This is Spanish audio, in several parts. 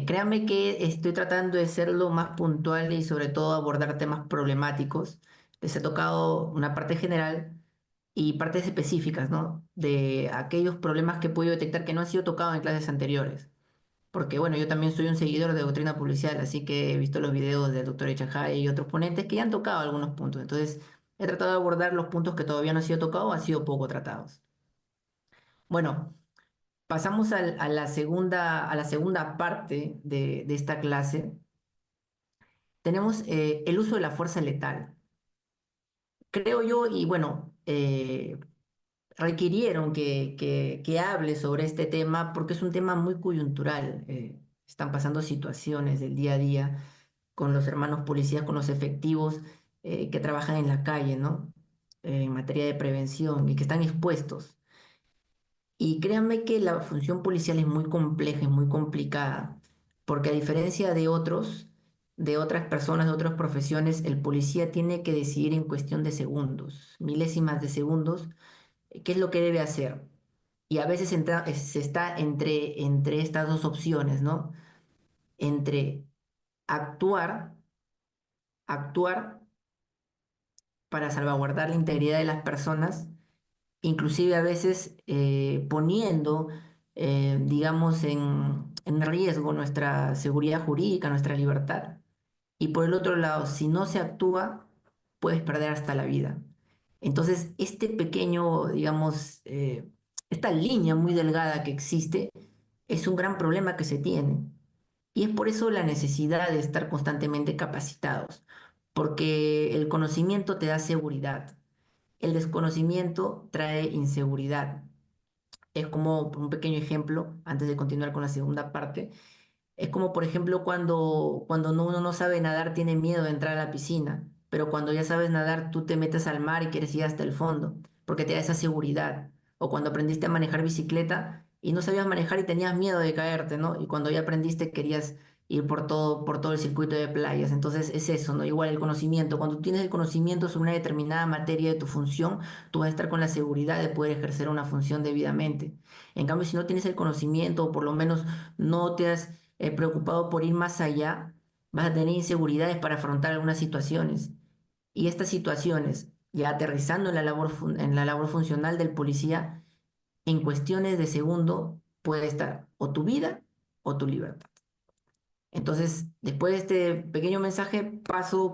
Créanme que estoy tratando de ser lo más puntual y sobre todo abordar temas problemáticos. Les he tocado una parte general y partes específicas, ¿no? De aquellos problemas que he podido detectar que no han sido tocados en clases anteriores. Porque bueno, yo también soy un seguidor de doctrina policial, así que he visto los videos del doctor Echajay y otros ponentes que ya han tocado algunos puntos. Entonces, he tratado de abordar los puntos que todavía no han sido tocados, han sido poco tratados. Bueno, pasamos a la segunda parte de esta clase. Tenemos el uso de la fuerza letal. Creo yo, y bueno, requirieron que hable sobre este tema porque es un tema muy coyuntural. Están pasando situaciones del día a día con los hermanos policías, con los efectivos que trabajan en la calle, ¿no? En materia de prevención y que están expuestos. Y créanme que la función policial es muy compleja, es muy complicada, porque a diferencia de de otras personas, de otras profesiones, el policía tiene que decidir en cuestión de segundos, milésimas de segundos, qué es lo que debe hacer. Y a veces se está entre estas dos opciones, ¿no? Entre actuar, actuar para salvaguardar la integridad de las personas, inclusive a veces poniendo, digamos, en riesgo nuestra seguridad jurídica, nuestra libertad. Y por el otro lado, si no se actúa, puedes perder hasta la vida. Entonces, este pequeño, digamos, esta línea muy delgada que existe, es un gran problema que se tiene. Y es por eso la necesidad de estar constantemente capacitados, porque el conocimiento te da seguridad. El desconocimiento trae inseguridad. Es como un pequeño ejemplo, antes de continuar con la segunda parte, es como por ejemplo cuando uno no sabe nadar, tiene miedo de entrar a la piscina, pero cuando ya sabes nadar, tú te metes al mar y quieres ir hasta el fondo, porque te da esa seguridad. O cuando aprendiste a manejar bicicleta y no sabías manejar y tenías miedo de caerte, ¿no? Y cuando ya aprendiste querías ir por todo el circuito de playas. Entonces es eso, ¿no? Igual el conocimiento. Cuando tú tienes el conocimiento sobre una determinada materia de tu función, tú vas a estar con la seguridad de poder ejercer una función debidamente. En cambio, si no tienes el conocimiento o por lo menos no te has preocupado por ir más allá, vas a tener inseguridades para afrontar algunas situaciones. Y estas situaciones, ya aterrizando en en la labor funcional del policía, en cuestiones de segundo puede estar o tu vida o tu libertad. Entonces, después de este pequeño mensaje,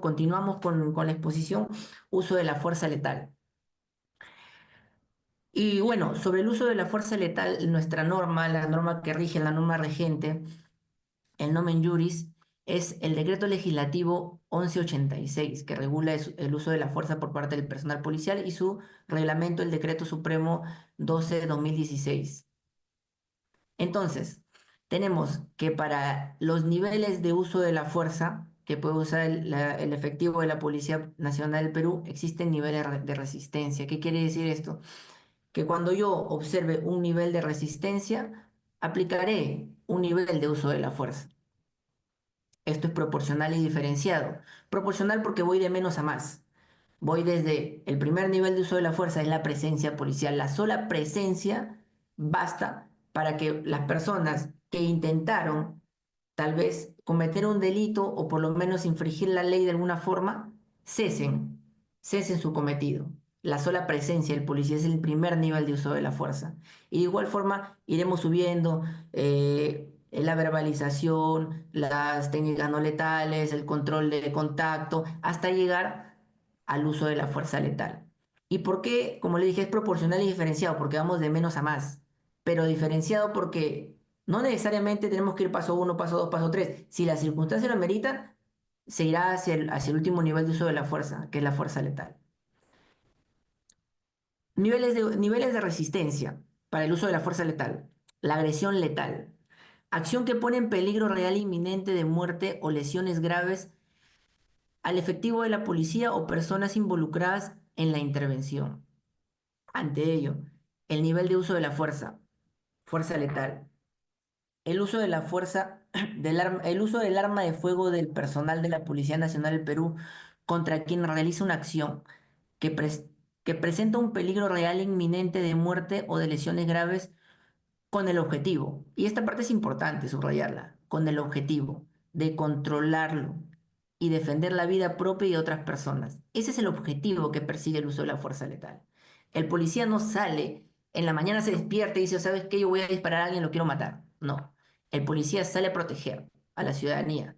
continuamos con la exposición, uso de la fuerza letal. Y bueno, sobre el uso de la fuerza letal, nuestra norma, la norma que rige, la norma regente, el nomen juris es el decreto legislativo 1186 que regula el uso de la fuerza por parte del personal policial y su reglamento, el decreto supremo 12/2016. Entonces, tenemos que para los niveles de uso de la fuerza que puede usar el efectivo de la Policía Nacional del Perú, existen niveles de resistencia. ¿Qué quiere decir esto? Que cuando yo observe un nivel de resistencia, aplicaré un nivel de uso de la fuerza. Esto es proporcional y diferenciado. Proporcional porque voy de menos a más. Voy desde el primer nivel de uso de la fuerza, es la presencia policial. La sola presencia basta para que las personas que intentaron tal vez cometer un delito o por lo menos infringir la ley de alguna forma, cesen su cometido. La sola presencia del policía es el primer nivel de uso de la fuerza. Y de igual forma iremos subiendo la verbalización, las técnicas no letales, el control de contacto, hasta llegar al uso de la fuerza letal. ¿Y por qué? Como le dije, es proporcional y diferenciado, porque vamos de menos a más, pero diferenciado porque no necesariamente tenemos que ir paso uno, paso dos, paso tres. Si las circunstancias lo ameritan, se irá hacia el último nivel de uso de la fuerza, que es la fuerza letal. Niveles de resistencia para el uso de la fuerza letal. La agresión letal. Acción que pone en peligro real inminente de muerte o lesiones graves al efectivo de la policía o personas involucradas en la intervención. Ante ello, el nivel de uso de la fuerza, fuerza letal. El uso de la fuerza, el uso del arma de fuego del personal de la Policía Nacional del Perú contra quien realiza una acción que, que presenta un peligro real e inminente de muerte o de lesiones graves con el objetivo, y esta parte es importante subrayarla, con el objetivo de controlarlo y defender la vida propia y de otras personas. Ese es el objetivo que persigue el uso de la fuerza letal. El policía no sale, en la mañana se despierta y dice, ¿sabes qué? Yo voy a disparar a alguien, lo quiero matar. No, el policía sale a proteger a la ciudadanía.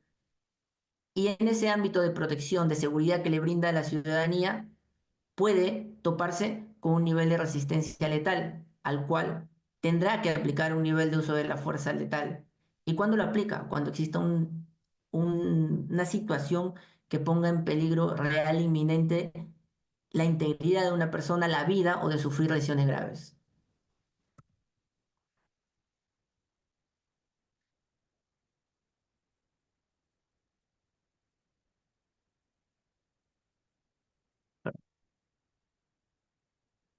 Y en ese ámbito de protección, de seguridad que le brinda a la ciudadanía, puede toparse con un nivel de resistencia letal, al cual tendrá que aplicar un nivel de uso de la fuerza letal. ¿Y cuándo lo aplica? Cuando exista una situación que ponga en peligro real, inminente, la integridad de una persona, la vida o de sufrir lesiones graves.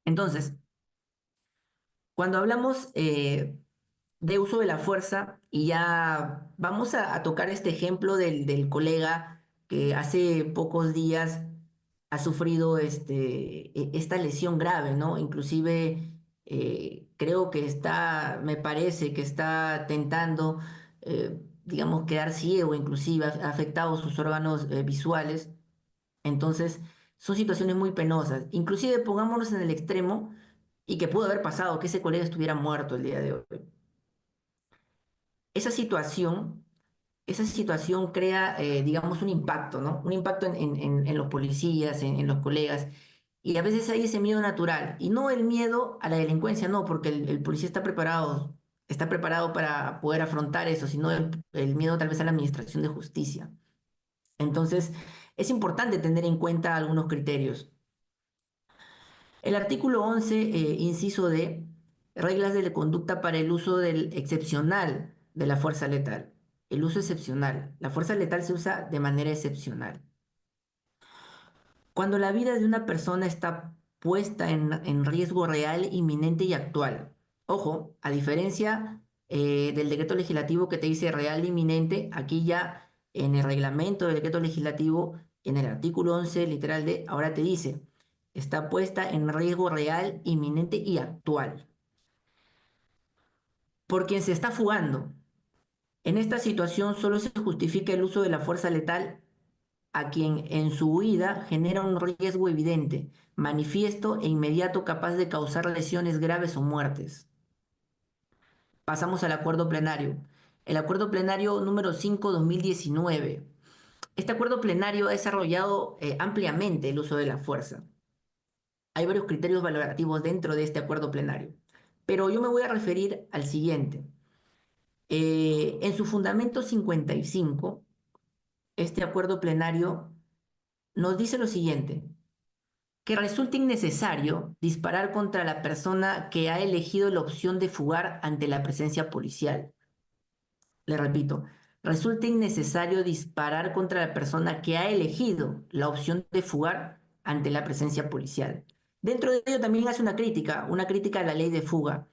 Entonces, cuando hablamos de uso de la fuerza, y ya vamos a tocar este ejemplo del colega que hace pocos días ha sufrido esta lesión grave, ¿no? Inclusive creo que está, me parece que está tentando, digamos, quedar ciego, inclusive ha afectado sus órganos visuales. Entonces, son situaciones muy penosas. Inclusive pongámonos en el extremo y que pudo haber pasado, que ese colega estuviera muerto el día de hoy. Esa situación, esa situación crea, digamos, un impacto, ¿no? Un impacto en los policías, en los colegas. Y a veces hay ese miedo natural. Y no el miedo a la delincuencia, no, porque el policía está preparado para poder afrontar eso, sino el miedo tal vez a la administración de justicia. Entonces, es importante tener en cuenta algunos criterios. El artículo 11, inciso D, reglas de la conducta para el uso del excepcional de la fuerza letal. El uso excepcional. La fuerza letal se usa de manera excepcional. Cuando la vida de una persona está puesta en riesgo real, inminente y actual. Ojo, a diferencia del decreto legislativo que te dice real e inminente, aquí ya en el reglamento del decreto legislativo, en el artículo 11, literal D, ahora te dice, está puesta en riesgo real, inminente y actual. Por quien se está fugando. En esta situación solo se justifica el uso de la fuerza letal a quien en su huida genera un riesgo evidente, manifiesto e inmediato capaz de causar lesiones graves o muertes. Pasamos al acuerdo plenario. El acuerdo plenario número 5/2019. Este acuerdo plenario ha desarrollado ampliamente el uso de la fuerza. Hay varios criterios valorativos dentro de este acuerdo plenario, pero yo me voy a referir al siguiente. En su fundamento 55, este acuerdo plenario nos dice lo siguiente: que resulte innecesario disparar contra la persona que ha elegido la opción de fugar ante la presencia policial. Le repito, resulta innecesario disparar contra la persona que ha elegido la opción de fugar ante la presencia policial. Dentro de ello también hace una crítica a la ley de fuga.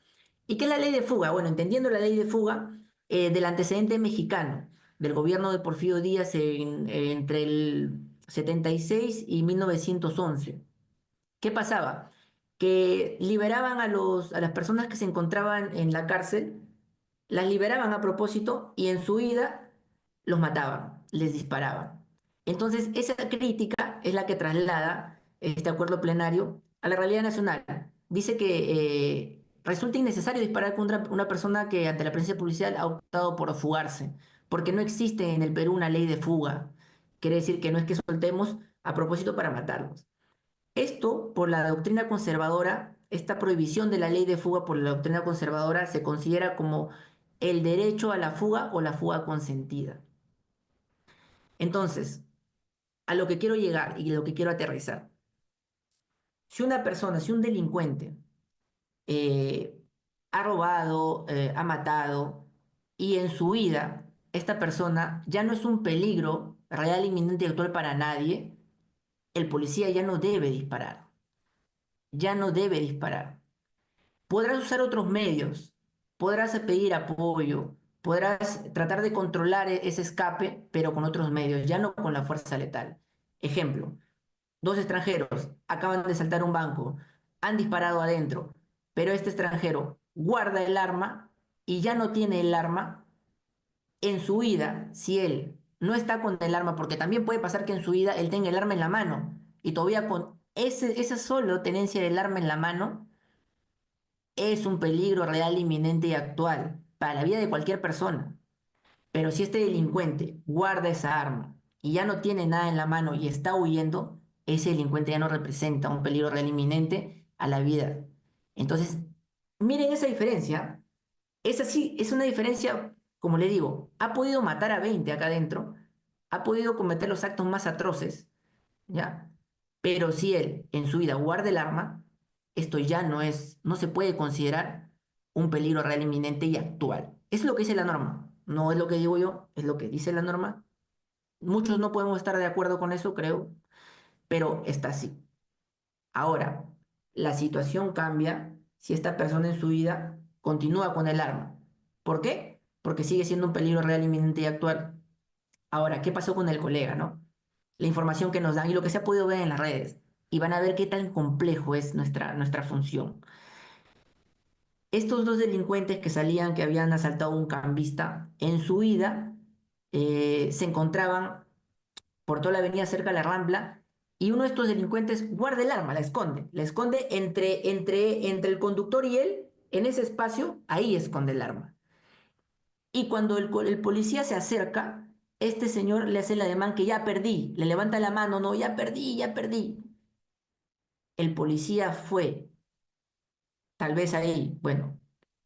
¿Y qué es la ley de fuga? Bueno, entendiendo la ley de fuga del antecedente mexicano, del gobierno de Porfirio Díaz entre el 76 y 1911. ¿Qué pasaba? Que liberaban a las personas que se encontraban en la cárcel, las liberaban a propósito y en su ida los mataban, les disparaban. Entonces, esa crítica es la que traslada este acuerdo plenario a la realidad nacional. Dice que resulta innecesario disparar contra una persona que ante la presencia policial ha optado por fugarse, porque no existe en el Perú una ley de fuga. Quiere decir que no es que soltemos a propósito para matarlos. Esto, por la doctrina conservadora, esta prohibición de la ley de fuga por la doctrina conservadora se considera como el derecho a la fuga o la fuga consentida. Entonces, a lo que quiero llegar y lo que quiero aterrizar. Si una persona, si un delincuente eh, ha robado, ha matado y en su vida esta persona ya no es un peligro real, inminente y actual para nadie, el policía ya no debe disparar. Ya no debe disparar. Podrás usar otros medios, podrás pedir apoyo, podrás tratar de controlar ese escape, pero con otros medios, ya no con la fuerza letal. Ejemplo, dos extranjeros acaban de saltar un banco, han disparado adentro, pero este extranjero guarda el arma y ya no tiene el arma. en su vida, si él no está con el arma, porque también puede pasar que en su vida él tenga el arma en la mano y todavía con esa solo tenencia del arma en la mano es un peligro real, inminente y actual para la vida de cualquier persona. Pero si este delincuente guarda esa arma y ya no tiene nada en la mano y está huyendo, ese delincuente ya no representa un peligro real inminente a la vida. Entonces, miren esa diferencia. Esa sí, es una diferencia, como le digo, ha podido matar a 20 acá adentro, ha podido cometer los actos más atroces, ¿ya? Pero si él en su vida guarda el arma, esto ya no se puede considerar un peligro real inminente y actual. Es lo que dice la norma, no es lo que digo yo, es lo que dice la norma. Muchos no podemos estar de acuerdo con eso, creo, pero está así. Ahora, la situación cambia si esta persona en su vida continúa con el arma. ¿Por qué? Porque sigue siendo un peligro real, inminente y actual. Ahora, ¿qué pasó con el colega, no? La información que nos dan y lo que se ha podido ver en las redes. Y van a ver qué tan complejo es nuestra función. Estos dos delincuentes que salían, que habían asaltado a un cambista, en su vida se encontraban por toda la avenida cerca de la Rambla, y uno de estos delincuentes guarda el arma, la esconde entre el conductor y él, en ese espacio, ahí esconde el arma. Y cuando el policía se acerca, este señor le hace el ademán que ya perdí, le levanta la mano, no, ya perdí, ya perdí. El policía fue, tal vez ahí, bueno,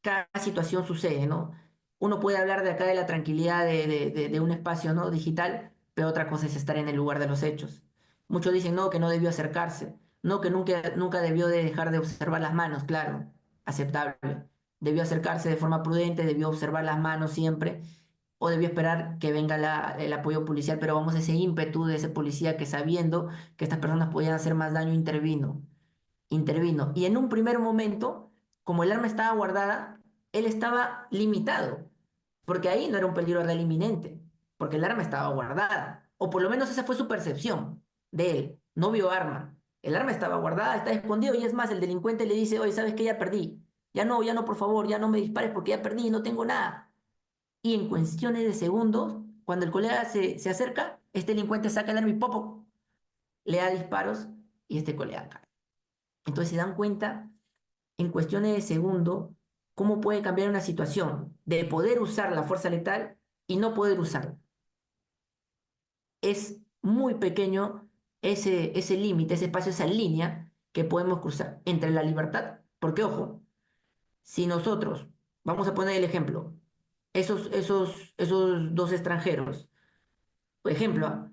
cada situación sucede, ¿no? Uno puede hablar de acá de la tranquilidad de un espacio, ¿no? Digital, pero otra cosa es estar en el lugar de los hechos. Muchos dicen, no, que no debió acercarse, no, que nunca debió de dejar de observar las manos, claro, aceptable. Debió acercarse de forma prudente, debió observar las manos siempre, o debió esperar que venga el apoyo policial, pero vamos, ese ímpetu de ese policía que sabiendo que estas personas podían hacer más daño, intervino. Y en un primer momento, como el arma estaba guardada, él estaba limitado, porque ahí no era un peligro real inminente, porque el arma estaba guardada, o por lo menos esa fue su percepción de él, no vio arma. El arma estaba guardada, está escondido, y es más, el delincuente le dice, oye, ¿sabes qué? Ya perdí. Ya no, por favor, ya no me dispares porque ya perdí, no tengo nada. Y en cuestiones de segundos, cuando el colega se acerca, este delincuente saca el arma y ¡popo! Le da disparos y este colega cae. Entonces se dan cuenta en cuestiones de segundo cómo puede cambiar una situación de poder usar la fuerza letal y no poder usarla. Es muy pequeño ese límite, ese espacio, esa línea que podemos cruzar entre la libertad, porque ojo, si nosotros, vamos a poner el ejemplo, esos dos extranjeros, por ejemplo,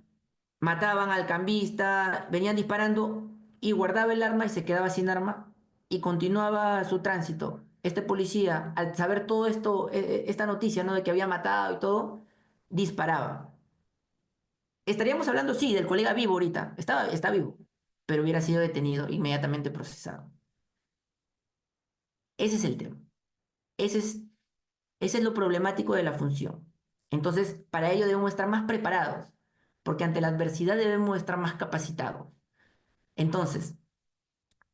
mataban al cambista, venían disparando y guardaba el arma y se quedaba sin arma y continuaba su tránsito. Este policía, al saber todo esto, esta noticia, ¿no? De que había matado y todo, disparaba. Estaríamos hablando, sí, del colega vivo ahorita, está vivo, pero hubiera sido detenido, inmediatamente procesado. Ese es el tema. Ese es, ese es lo problemático de la función. Entonces, para ello debemos estar más preparados, porque ante la adversidad debemos estar más capacitados. Entonces,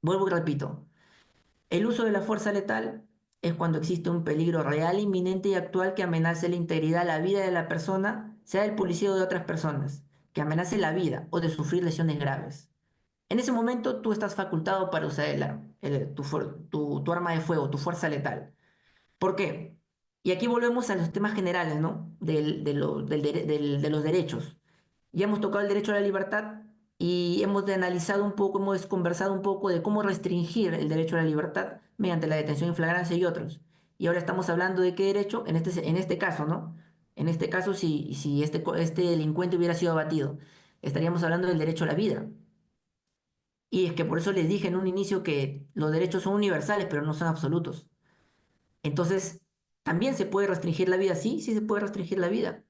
vuelvo y repito, el uso de la fuerza letal es cuando existe un peligro real, inminente y actual que amenace la integridad, la vida de la persona, sea del policía o de otras personas, que amenace la vida o de sufrir lesiones graves. En ese momento tú estás facultado para usar tu arma de fuego, tu fuerza letal. ¿Por qué? Y aquí volvemos a los temas generales, ¿no? De los derechos. Ya hemos tocado el derecho a la libertad y hemos analizado un poco, hemos conversado un poco de cómo restringir el derecho a la libertad mediante la detención en flagrancia y otros. Y ahora estamos hablando de qué derecho, en este caso, ¿no? En este caso, si este delincuente hubiera sido abatido, estaríamos hablando del derecho a la vida. Y es que por eso les dije en un inicio que los derechos son universales, pero no son absolutos. Entonces, ¿también se puede restringir la vida? Sí, sí se puede restringir la vida.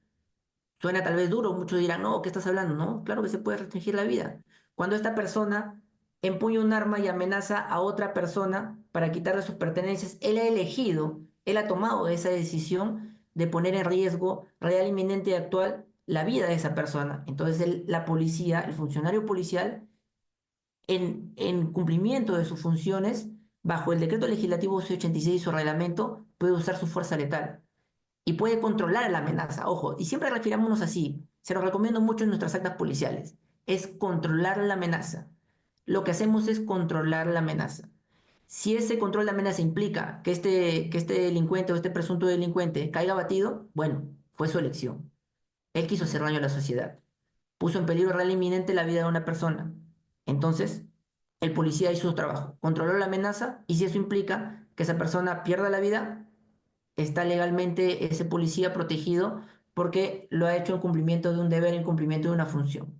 Suena tal vez duro, muchos dirán, no, ¿qué estás hablando? No, claro que se puede restringir la vida. Cuando esta persona empuña un arma y amenaza a otra persona para quitarle sus pertenencias, él ha elegido, él ha tomado esa decisión de poner en riesgo real, inminente y actual la vida de esa persona. Entonces, la policía, el funcionario policial, en cumplimiento de sus funciones, bajo el decreto legislativo 86 y seis y su reglamento, puede usar su fuerza letal. y puede controlar la amenaza. Ojo, y siempre refirámonos así, se lo recomiendo mucho en nuestras actas policiales, es controlar la amenaza. Lo que hacemos es controlar la amenaza. Si ese control de amenaza implica que este delincuente o este presunto delincuente caiga abatido, bueno, fue su elección. Él quiso hacer daño a la sociedad. Puso en peligro real e inminente la vida de una persona. Entonces, el policía hizo su trabajo, controló la amenaza y si eso implica que esa persona pierda la vida, está legalmente ese policía protegido porque lo ha hecho en cumplimiento de un deber, en cumplimiento de una función.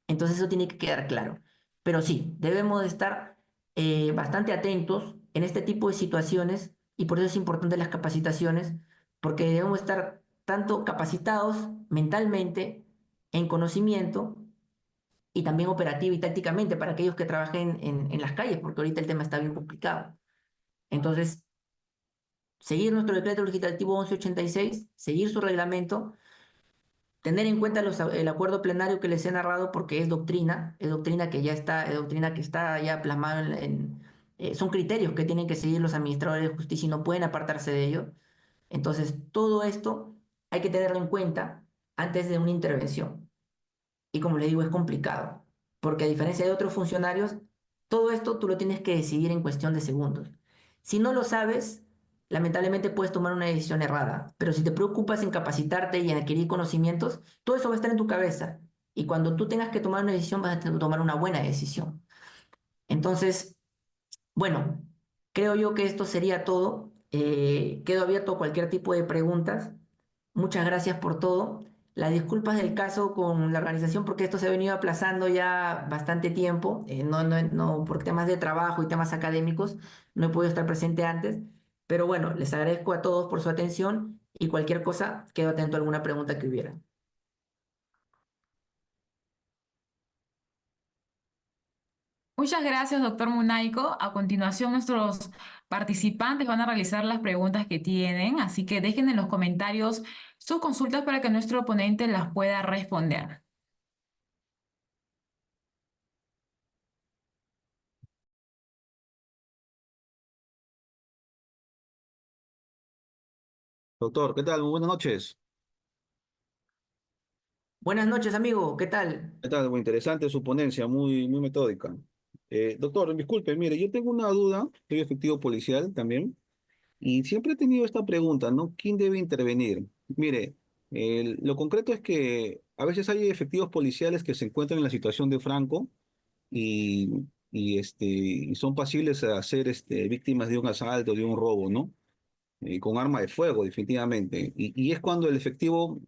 Entonces eso tiene que quedar claro. Pero sí, debemos de estar bastante atentos en este tipo de situaciones y por eso es importante las capacitaciones, porque debemos estar tanto capacitados mentalmente, en conocimiento y también operativa y tácticamente para aquellos que trabajen en las calles, porque ahorita el tema está bien complicado. Entonces, seguir nuestro decreto legislativo 1186, seguir su reglamento, tener en cuenta el acuerdo plenario que les he narrado porque es doctrina que ya está, es doctrina que está ya plasmado son criterios que tienen que seguir los administradores de justicia y no pueden apartarse de ello. Entonces, todo esto hay que tenerlo en cuenta antes de una intervención. Y como le digo, es complicado, porque a diferencia de otros funcionarios, todo esto tú lo tienes que decidir en cuestión de segundos. Si no lo sabes, lamentablemente puedes tomar una decisión errada, pero si te preocupas en capacitarte y en adquirir conocimientos, todo eso va a estar en tu cabeza. Y cuando tú tengas que tomar una decisión, vas a tener que tomar una buena decisión. Entonces, bueno, creo yo que esto sería todo. Quedo abierto a cualquier tipo de preguntas. Muchas gracias por todo. Las disculpas del caso con la organización porque esto se ha venido aplazando ya bastante tiempo, no por temas de trabajo y temas académicos, no he podido estar presente antes, pero bueno, les agradezco a todos por su atención y cualquier cosa, quedo atento a alguna pregunta que hubiera. Muchas gracias, doctor Munaico. A continuación, nuestros participantes van a realizar las preguntas que tienen, así que dejen en los comentarios sus consultas para que nuestro oponente las pueda responder. Doctor, ¿qué tal? Muy buenas noches. Buenas noches, amigo, ¿qué tal? ¿Qué tal? Muy interesante su ponencia, muy metódica. Doctor, disculpe, mire, yo tengo una duda, soy efectivo policial también, y siempre he tenido esta pregunta, ¿no? ¿Quién debe intervenir? Mire, lo concreto es que a veces hay efectivos policiales que se encuentran en la situación de Franco y, y son pasibles a ser víctimas de un asalto, de un robo, ¿no? Con arma de fuego, definitivamente. Y es cuando el efectivo,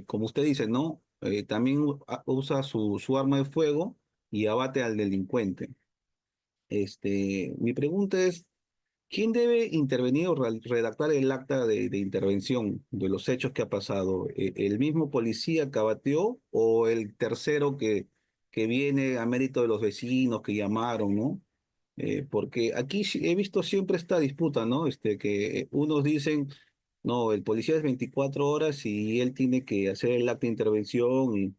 como usted dice, ¿no? También usa su arma de fuego y abate al delincuente. Mi pregunta es, ¿quién debe intervenir o redactar el acta de intervención de los hechos que ha pasado? ¿El mismo policía que abateó o el tercero que viene a mérito de los vecinos que llamaron, ¿no? Porque aquí he visto siempre esta disputa, ¿no? Que unos dicen, no, el policía es 24 horas y él tiene que hacer el acta de intervención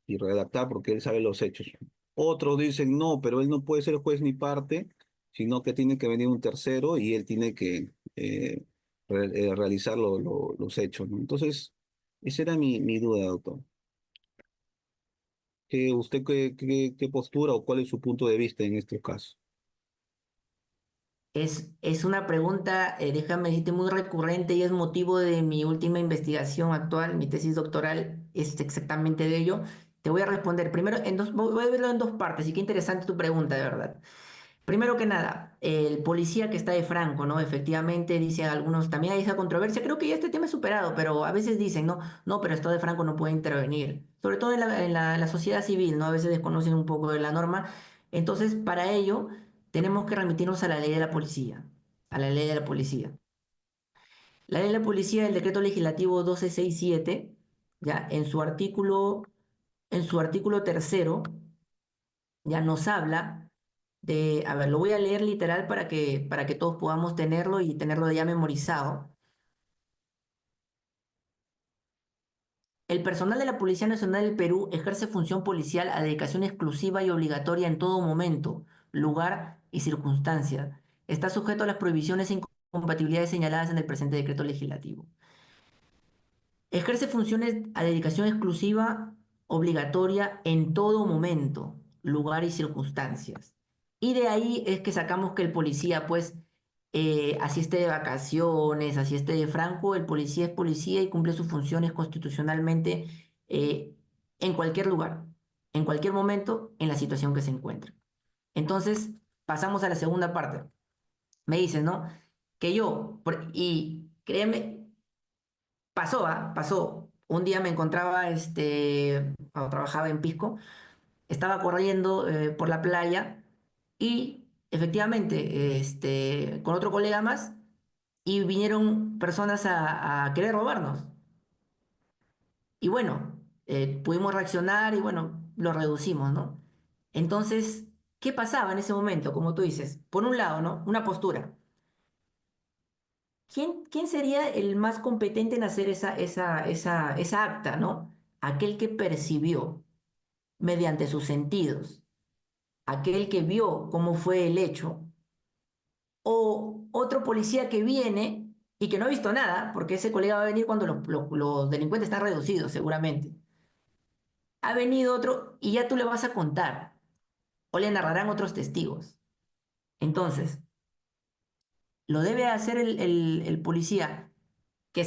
y redactar porque él sabe los hechos. Otros dicen, no, pero él no puede ser juez ni parte, sino que tiene que venir un tercero y él tiene que realizar los hechos, ¿no? Entonces, esa era mi duda, doctor. ¿Usted qué postura o cuál es su punto de vista en este caso? Es una pregunta, déjame decirte, muy recurrente y es motivo de mi última investigación actual, mi tesis doctoral es exactamente de ello. Te voy a responder primero voy a verlo en dos partes y qué interesante tu pregunta, de verdad. Primero que nada, el policía que está de Franco, ¿no? Efectivamente, dicen algunos, también hay esa controversia, creo que ya este tema es superado, pero a veces dicen, no, no, pero esto de Franco no puede intervenir, sobre todo en la sociedad civil, ¿no? A veces desconocen un poco de la norma. Entonces, para ello, tenemos que remitirnos a la ley de la policía, a la ley de la policía. La ley de la policía, el decreto legislativo 1267, ya, en su artículo tercero, ya nos habla a ver, lo voy a leer literal para que todos podamos tenerlo y tenerlo ya memorizado. El personal de la Policía Nacional del Perú ejerce función policial a dedicación exclusiva y obligatoria en todo momento, lugar y circunstancia. Está sujeto a las prohibiciones incompatibilidades señaladas en el presente decreto legislativo. Ejerce funciones a dedicación exclusiva, obligatoria en todo momento, lugar y circunstancias. Y de ahí es que sacamos que el policía, pues, así esté de vacaciones, así esté de franco, el policía es policía y cumple sus funciones constitucionalmente en cualquier lugar, en cualquier momento, en la situación que se encuentre. Entonces, pasamos a la segunda parte. Me dices, ¿no? Que yo, y créeme, pasó, ¿ah? Pasó. Un día me encontraba, cuando trabajaba en Pisco, estaba corriendo por la playa y efectivamente, con otro colega más, y vinieron personas a querer robarnos. Y bueno, pudimos reaccionar y bueno, lo reducimos, ¿no? Entonces, ¿qué pasaba en ese momento? Como tú dices, por un lado, ¿no? Una postura. ¿Quién sería el más competente en hacer esa acta, ¿no? Aquel que percibió mediante sus sentidos, aquel que vio cómo fue el hecho, o otro policía que viene y que no ha visto nada, porque ese colega va a venir cuando los delincuentes están reducidos, seguramente. Ha venido otro y ya tú le vas a contar, o le narrarán otros testigos. Entonces, lo debe hacer el policía que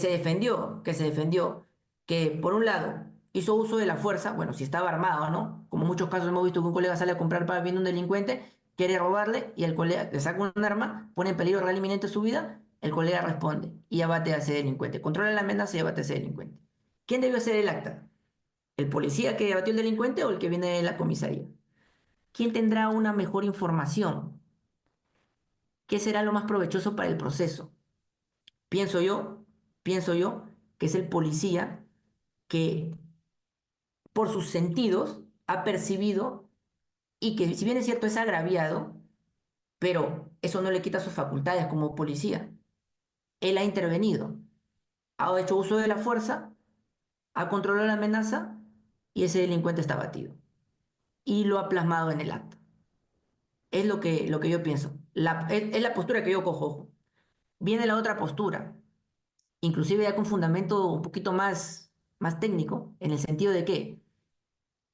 por un lado hizo uso de la fuerza, bueno, si estaba armado, ¿no? Como en muchos casos hemos visto que un colega sale a comprar para viendo un delincuente, quiere robarle y el colega le saca un arma, pone en peligro real inminente su vida, el colega responde y abate a ese delincuente, controla la amenaza y abate a ese delincuente. ¿Quién debió hacer el acta? ¿El policía que abatió el delincuente o el que viene de la comisaría? ¿Quién tendrá una mejor información? ¿Qué será lo más provechoso para el proceso? Pienso yo, pienso yo que es el policía que por sus sentidos ha percibido y que si bien es cierto es agraviado, pero eso no le quita sus facultades como policía. Él ha intervenido, ha hecho uso de la fuerza, ha controlado la amenaza y ese delincuente está abatido. Y lo ha plasmado en el acta. Es lo que yo pienso. Es la postura que yo cojo. Ojo. Viene la otra postura, inclusive ya con fundamento un poquito más técnico, en el sentido de que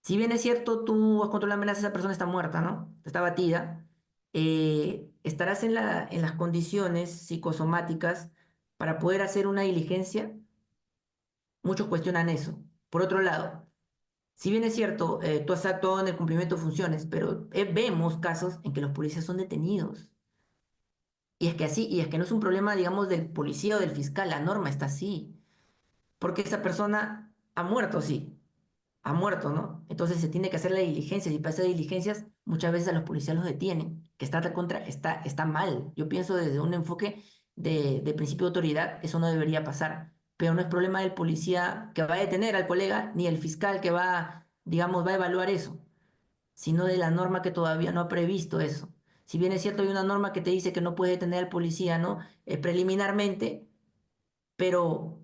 si bien es cierto, tú has controlado la amenaza, esa persona está muerta, ¿no? Está batida. Estarás en las condiciones psicosomáticas para poder hacer una diligencia. Muchos cuestionan eso. Por otro lado, si bien es cierto, tú has actuado en el cumplimiento de funciones, pero vemos casos en que los policías son detenidos. Y es que no es un problema, digamos, del policía o del fiscal, la norma está así. Porque esa persona ha muerto, sí, ha muerto, ¿no? Entonces se tiene que hacer la diligencia y para hacer diligencias muchas veces a los policías los detienen, que está mal. Yo pienso desde un enfoque de principio de autoridad, eso no debería pasar, pero no es problema del policía que va a detener al colega, ni el fiscal que va, digamos, va a evaluar eso, sino de la norma que todavía no ha previsto eso. Si bien es cierto, hay una norma que te dice que no puede detener al policía, ¿no? Preliminarmente, pero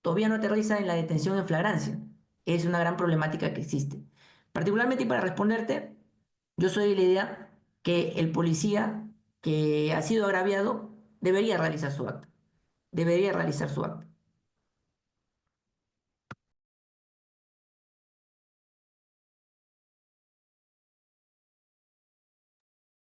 todavía no aterriza en la detención en flagrancia. Es una gran problemática que existe. Particularmente y para responderte, yo soy de la idea que el policía que ha sido agraviado debería realizar su acta. Debería realizar su acta.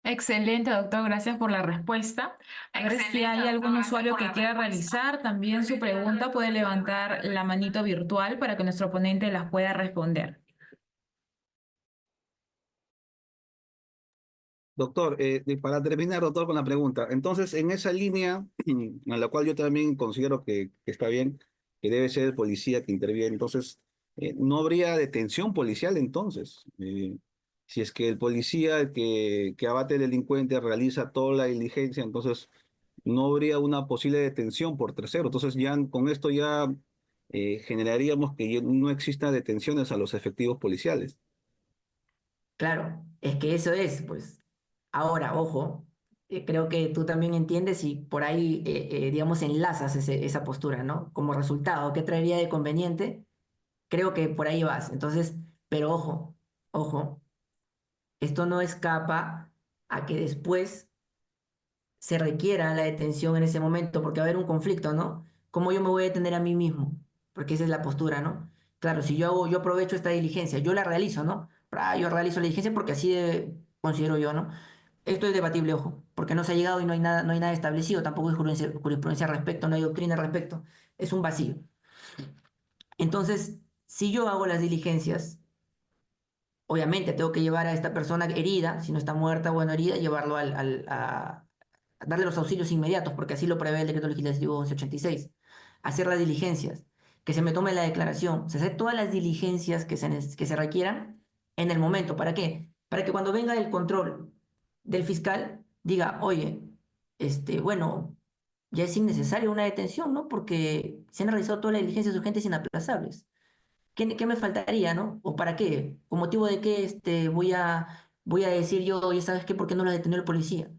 Excelente, doctor. Gracias por la respuesta. A ver si hay algún usuario que quiera realizar también su pregunta, puede levantar la manito virtual para que nuestro ponente las pueda responder. Doctor, para terminar, doctor, con la pregunta. Entonces, en esa línea, a la cual yo también considero que está bien, que debe ser el policía que interviene, entonces, no habría detención policial entonces. Si es que el policía que abate al delincuente realiza toda la diligencia, entonces no habría una posible detención por tercero. Entonces, ya con esto ya generaríamos que ya no exista detenciones a los efectivos policiales. Claro, es que eso es, pues. Ahora, ojo, creo que tú también entiendes y por ahí, digamos, enlazas esa postura, ¿no? Como resultado, ¿qué traería de conveniente? Creo que por ahí vas. Entonces, pero ojo, esto no escapa a que después se requiera la detención en ese momento, porque va a haber un conflicto, ¿no? ¿Cómo yo me voy a detener a mí mismo? Porque esa es la postura, ¿no? Claro, si yo aprovecho esta diligencia, yo la realizo, ¿no? Yo realizo la diligencia porque así considero yo, ¿no? Esto es debatible, ojo, porque no se ha llegado y no hay nada establecido, tampoco hay jurisprudencia al respecto, no hay doctrina al respecto, es un vacío. Entonces, si yo hago las diligencias, obviamente tengo que llevar a esta persona herida, si no está muerta, bueno, herida, llevarlo a darle los auxilios inmediatos, porque así lo prevé el decreto legislativo 1186, hacer las diligencias, que se me tome la declaración, se hace todas las diligencias que se requieran en el momento. ¿Para qué? Para que cuando venga el control del fiscal diga, oye, bueno, ya es innecesaria una detención, ¿no? Porque se han realizado todas las diligencias urgentes e inaplazables. ¿Qué me faltaría, no? ¿O para qué? ¿Con motivo de qué voy a decir yo, oye, ¿sabes qué? ¿Por qué no lo detenió el policía?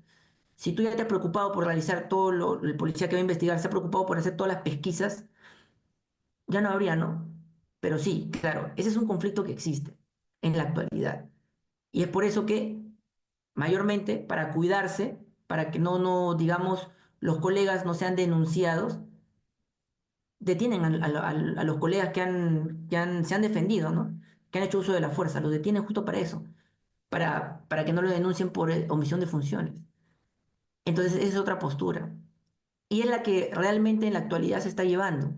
Si tú ya te has preocupado por realizar el policía que va a investigar se ha preocupado por hacer todas las pesquisas, ya no habría, ¿no? Pero sí, claro, ese es un conflicto que existe en la actualidad. Y es por eso que, mayormente, para cuidarse, para que digamos, los colegas no sean denunciados, detienen a los colegas se han defendido, ¿no? Que han hecho uso de la fuerza, los detienen justo para eso, para que no lo denuncien por omisión de funciones. Entonces, esa es otra postura. Y es la que realmente en la actualidad se está llevando.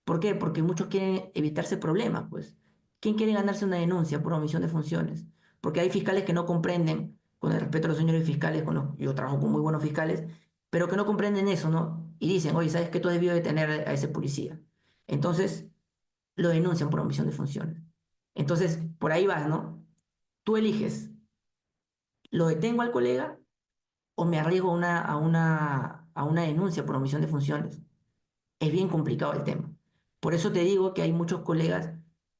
¿Por qué? Porque muchos quieren evitarse problemas, pues. ¿Quién quiere ganarse una denuncia por omisión de funciones? Porque hay fiscales que no comprenden, con el respeto a los señores fiscales, yo trabajo con muy buenos fiscales, pero que no comprenden eso, ¿no? Y dicen, oye, ¿sabes qué? Tú has debido detener a ese policía. Entonces, lo denuncian por omisión de funciones. Entonces, por ahí vas, ¿no? Tú eliges, ¿lo detengo al colega o me arriesgo a una denuncia por omisión de funciones? Es bien complicado el tema. Por eso te digo que hay muchos colegas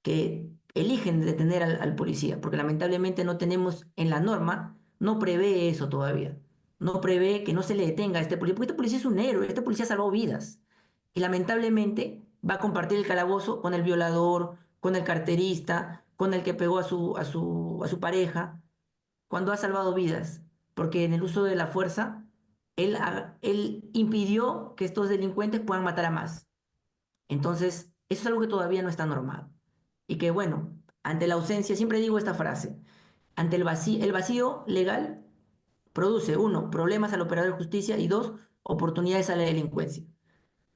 que eligen detener al policía, porque lamentablemente no tenemos en la norma, no prevé eso todavía. No prevé que no se le detenga a este policía, porque este policía es un héroe, este policía salvó vidas. Y lamentablemente va a compartir el calabozo con el violador, con el carterista, con el que pegó a su pareja, cuando ha salvado vidas, porque en el uso de la fuerza, él impidió que estos delincuentes puedan matar a más. Entonces, eso es algo que todavía no está normado. Y que, bueno, ante la ausencia, siempre digo esta frase, ante el vacío legal produce, uno, problemas al operador de justicia y dos, oportunidades a la delincuencia.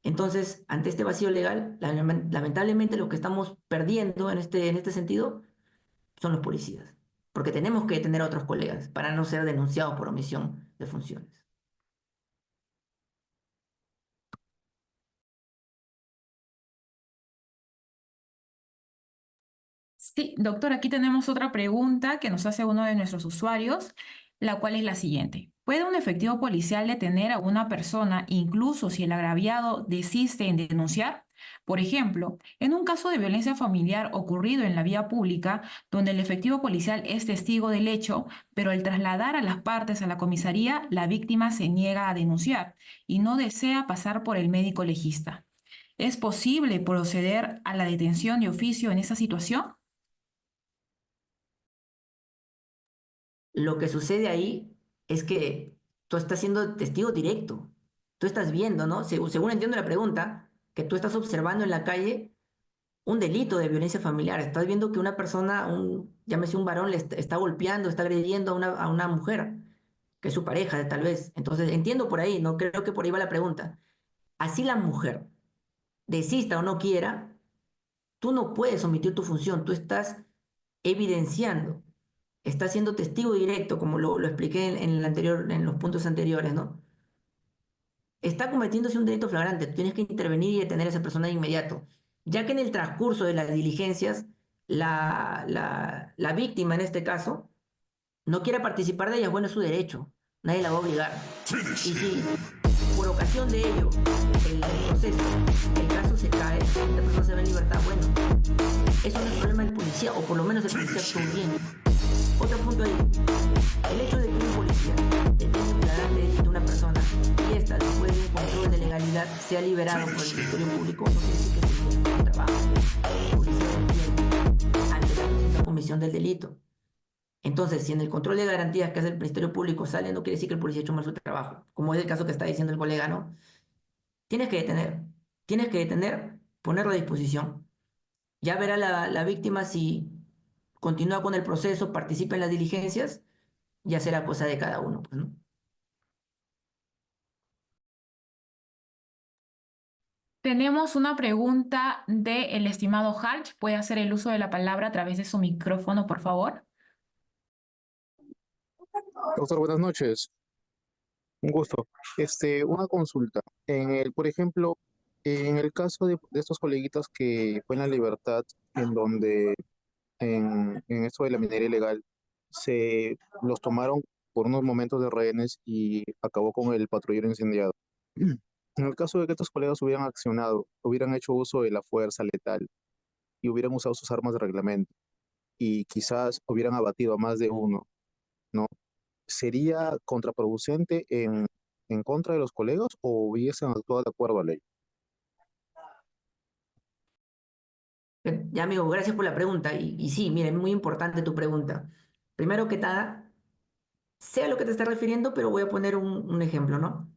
Entonces, ante este vacío legal, lamentablemente lo que estamos perdiendo en este sentido son los policías, porque tenemos que tener a otros colegas para no ser denunciados por omisión de funciones. Sí, doctor, aquí tenemos otra pregunta que nos hace uno de nuestros usuarios, la cual es la siguiente. ¿Puede un efectivo policial detener a una persona incluso si el agraviado desiste en denunciar? Por ejemplo, en un caso de violencia familiar ocurrido en la vía pública, donde el efectivo policial es testigo del hecho, pero al trasladar a las partes a la comisaría, la víctima se niega a denunciar y no desea pasar por el médico legista. ¿Es posible proceder a la detención de oficio en esa situación? Lo que sucede ahí es que tú estás siendo testigo directo. Tú estás viendo, ¿no? Según entiendo la pregunta, que tú estás observando en la calle un delito de violencia familiar. Estás viendo que una persona, llámese un varón, está golpeando, está agrediendo a una mujer, que es su pareja, tal vez. Entonces, entiendo por ahí, no creo que por ahí va la pregunta. Así la mujer desista o no quiera, tú no puedes omitir tu función, tú estás evidenciando, estás siendo testigo directo, como lo expliqué en los puntos anteriores, ¿no? Está cometiéndose un delito flagrante, tú tienes que intervenir y detener a esa persona de inmediato, ya que en el transcurso de las diligencias, la víctima en este caso no quiera participar de ellas, bueno, es su derecho, nadie la va a obligar. Y si por ocasión de ello, el proceso, el caso se cae, la persona se ve en libertad, bueno, eso no es problema del policía, o por lo menos el policía actuó bien. Otro punto ahí, el hecho de que un policía detenga un flagrante delito a una persona y esta, después de un control de legalidad, sea liberado por el Ministerio Público, no quiere decir que el policía no trabaja. El policía entiende ante la presunta comisión del delito. Entonces, si en el control de garantías que hace el Ministerio Público sale, no quiere decir que el policía ha hecho mal su trabajo, como es el caso que está diciendo el colega, ¿no? Tienes que detener, tienes que detener, ponerlo a disposición. Ya verá la víctima si continúa con el proceso, participa en las diligencias, ya será cosa de cada uno, pues, ¿no? Tenemos una pregunta del estimado Harch. ¿Puede hacer el uso de la palabra a través de su micrófono, por favor? Doctor, buenas noches. Un gusto. Una consulta. Por ejemplo, en el caso de estos coleguitas que fue en la libertad, en donde en esto de la minería ilegal se los tomaron por unos momentos de rehenes y acabó con el patrullero incendiado. En el caso de que estos colegas hubieran accionado, hubieran hecho uso de la fuerza letal y hubieran usado sus armas de reglamento y quizás hubieran abatido a más de uno, ¿no? ¿Sería contraproducente en contra de los colegas o hubiesen actuado de acuerdo a ley? Ya, amigo, gracias por la pregunta. Y sí, mire, muy importante tu pregunta. Primero que nada, sé a lo que te estás refiriendo, pero voy a poner un ejemplo, ¿no?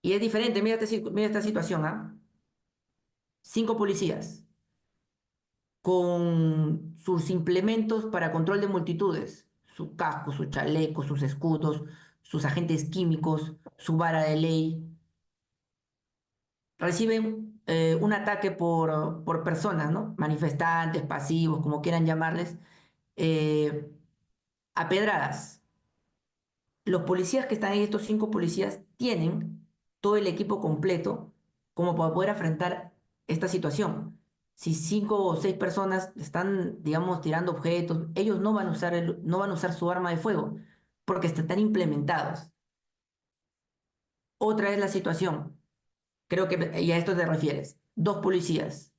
Y es diferente, mira esta situación, ¿ah? 5 policías con sus implementos para control de multitudes, su casco, su chaleco, sus escudos, sus agentes químicos, su vara de ley, reciben un ataque por personas, ¿no? Manifestantes, pasivos, como quieran llamarles, eh, a pedradas. Los policías que están ahí, estos 5 policías, tienen todo el equipo completo como para poder afrontar esta situación. Si 5 o 6 personas están, digamos, tirando objetos, ellos no van a usar, no van a usar su arma de fuego porque están implementados. Otra es la situación, creo que y a esto te refieres. 2 policías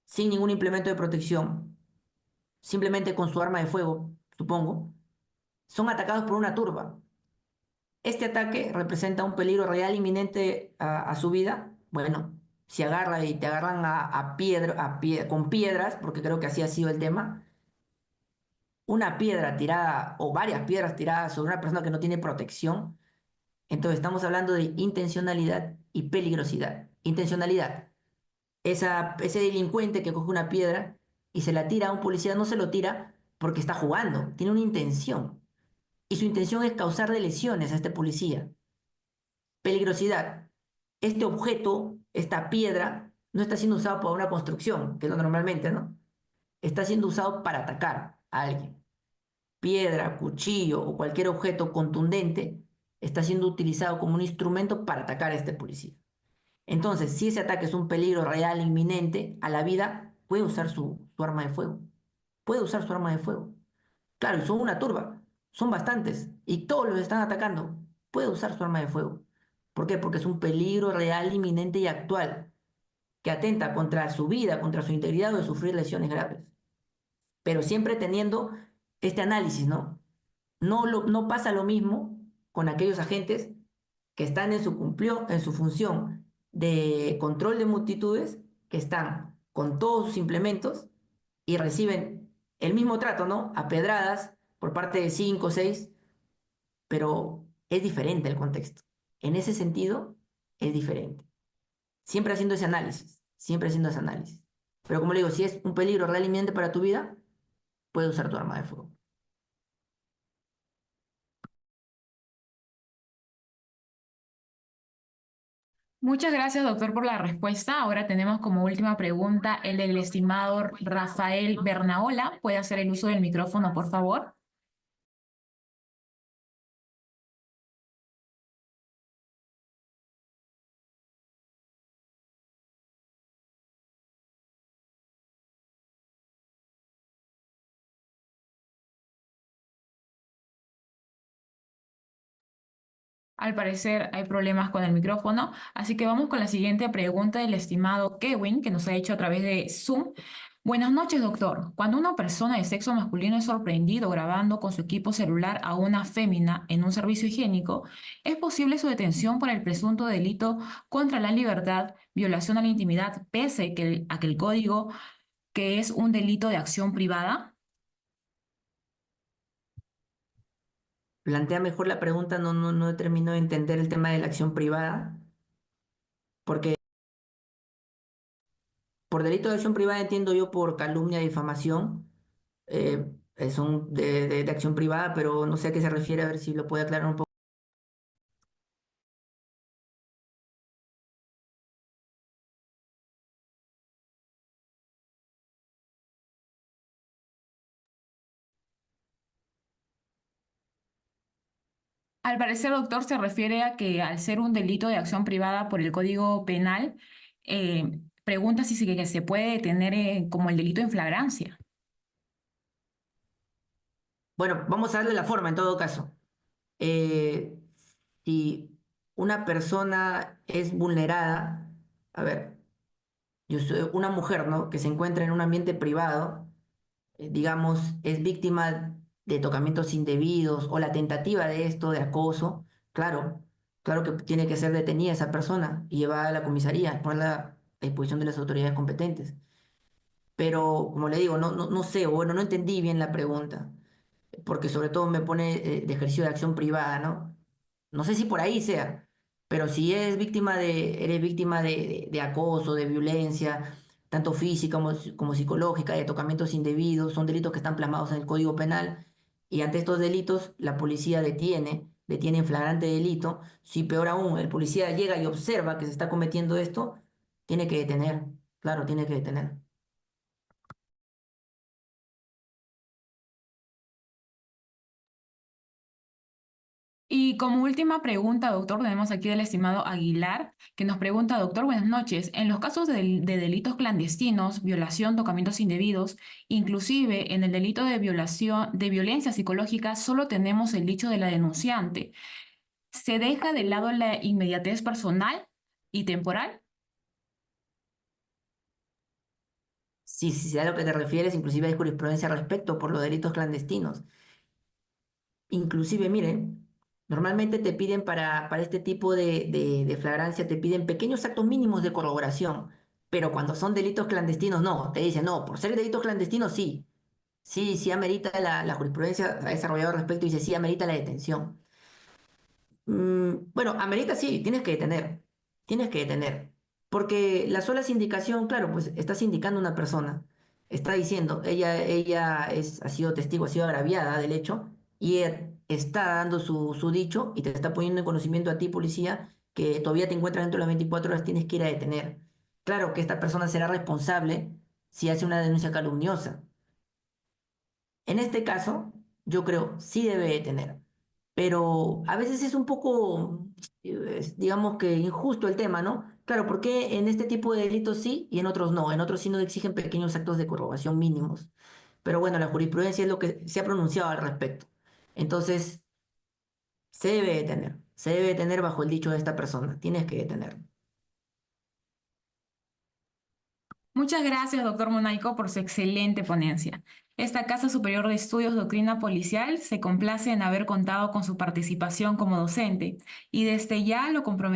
sin ningún implemento de protección, simplemente con su arma de fuego, supongo, son atacados por una turba. Este ataque representa un peligro real inminente a su vida. Bueno, si agarra y te agarran con piedras, porque creo que así ha sido el tema, una piedra tirada o varias piedras tiradas sobre una persona que no tiene protección, entonces estamos hablando de intencionalidad y peligrosidad. Intencionalidad. Ese delincuente que coge una piedra y se la tira a un policía no se lo tira porque está jugando, tiene una intención. Y su intención es causarle lesiones a este policía. Peligrosidad. Este objeto, esta piedra, no está siendo usado para una construcción, que es lo normalmente, ¿no? Está siendo usado para atacar a alguien. Piedra, cuchillo o cualquier objeto contundente está siendo utilizado como un instrumento para atacar a este policía. Entonces, si ese ataque es un peligro real, inminente a la vida, puede usar su arma de fuego. Puede usar su arma de fuego. Claro, y son una turba, son bastantes, y todos los están atacando. Puede usar su arma de fuego. ¿Por qué? Porque es un peligro real, inminente y actual, que atenta contra su vida, contra su integridad o de sufrir lesiones graves. Pero siempre teniendo este análisis, ¿no? No pasa lo mismo con aquellos agentes que están en su función de control de multitudes, que están con todos sus implementos y reciben el mismo trato, ¿no? A pedradas por parte de 5 o 6, pero es diferente el contexto. En ese sentido, es diferente. Siempre haciendo ese análisis, siempre haciendo ese análisis. Pero como le digo, si es un peligro real inminente para tu vida, puedes usar tu arma de fuego. Muchas gracias, doctor, por la respuesta. Ahora tenemos como última pregunta el del estimado Rafael Bernaola. ¿Puede hacer el uso del micrófono, por favor? Al parecer hay problemas con el micrófono, así que vamos con la siguiente pregunta del estimado Kevin, que nos ha hecho a través de Zoom. Buenas noches, doctor. Cuando una persona de sexo masculino es sorprendido grabando con su equipo celular a una fémina en un servicio higiénico, ¿es posible su detención por el presunto delito contra la libertad, violación a la intimidad, pese a que el código que es un delito de acción privada? plantea mejor la pregunta, no termino de entender el tema de la acción privada, porque por delito de acción privada entiendo yo por calumnia, difamación, son de acción privada, pero no sé a qué se refiere, a ver si lo puede aclarar un poco. Al parecer, doctor, se refiere a que al ser un delito de acción privada por el Código Penal, pregunta si que se puede detener como el delito en flagrancia. Bueno, vamos a darle la forma en todo caso. Eh, si una persona es vulnerada, a ver, yo soy una mujer, ¿no? Que se encuentra en un ambiente privado, digamos, es víctima de tocamientos indebidos o la tentativa de esto, de acoso, claro, claro que tiene que ser detenida esa persona y llevada a la comisaría, ponerla a disposición de las autoridades competentes. Pero, como le digo, no sé, o bueno, no entendí bien la pregunta, porque sobre todo me pone de ejercicio de acción privada, ¿no? No sé si por ahí sea, pero si eres víctima de acoso, de violencia, tanto física como psicológica, de tocamientos indebidos, son delitos que están plasmados en el Código Penal, y ante estos delitos la policía detiene en flagrante delito. Si peor aún, el policía llega y observa que se está cometiendo esto, tiene que detener, claro, tiene que detener. Y como última pregunta, doctor, tenemos aquí del estimado Aguilar, que nos pregunta, doctor, buenas noches. En los casos de delitos clandestinos, violación, tocamientos indebidos, inclusive en el delito de violación, de violencia psicológica, solo tenemos el dicho de la denunciante. ¿Se deja de lado la inmediatez personal y temporal? Si sea a lo que te refieres, inclusive hay jurisprudencia al respecto por los delitos clandestinos. Inclusive, miren, normalmente te piden para este tipo de flagrancia, te piden pequeños actos mínimos de corroboración, pero cuando son delitos clandestinos, no, te dicen, no, por ser delitos clandestinos, sí, sí amerita la jurisprudencia, ha desarrollado al respecto y dice, sí amerita la detención. Bueno, amerita sí, tienes que detener, porque la sola sindicación, claro, pues estás indicando a una persona, está diciendo, ha sido testigo, ha sido agraviada del hecho, y ella está dando su dicho y te está poniendo en conocimiento a ti, policía, que todavía te encuentras dentro de las 24 horas, tienes que ir a detener. Claro que esta persona será responsable si hace una denuncia calumniosa. En este caso, yo creo sí debe de tener, pero a veces es un poco, digamos que injusto el tema, ¿no? Claro, porque en este tipo de delitos sí y en otros no? En otros sí nos exigen pequeños actos de corroboración mínimos. Pero bueno, la jurisprudencia es lo que se ha pronunciado al respecto. Entonces, se debe detener bajo el dicho de esta persona. Tienes que detener. Muchas gracias, doctor Monaico, por su excelente ponencia. Esta Casa Superior de Estudios Doctrina Policial se complace en haber contado con su participación como docente y desde ya lo comprometemos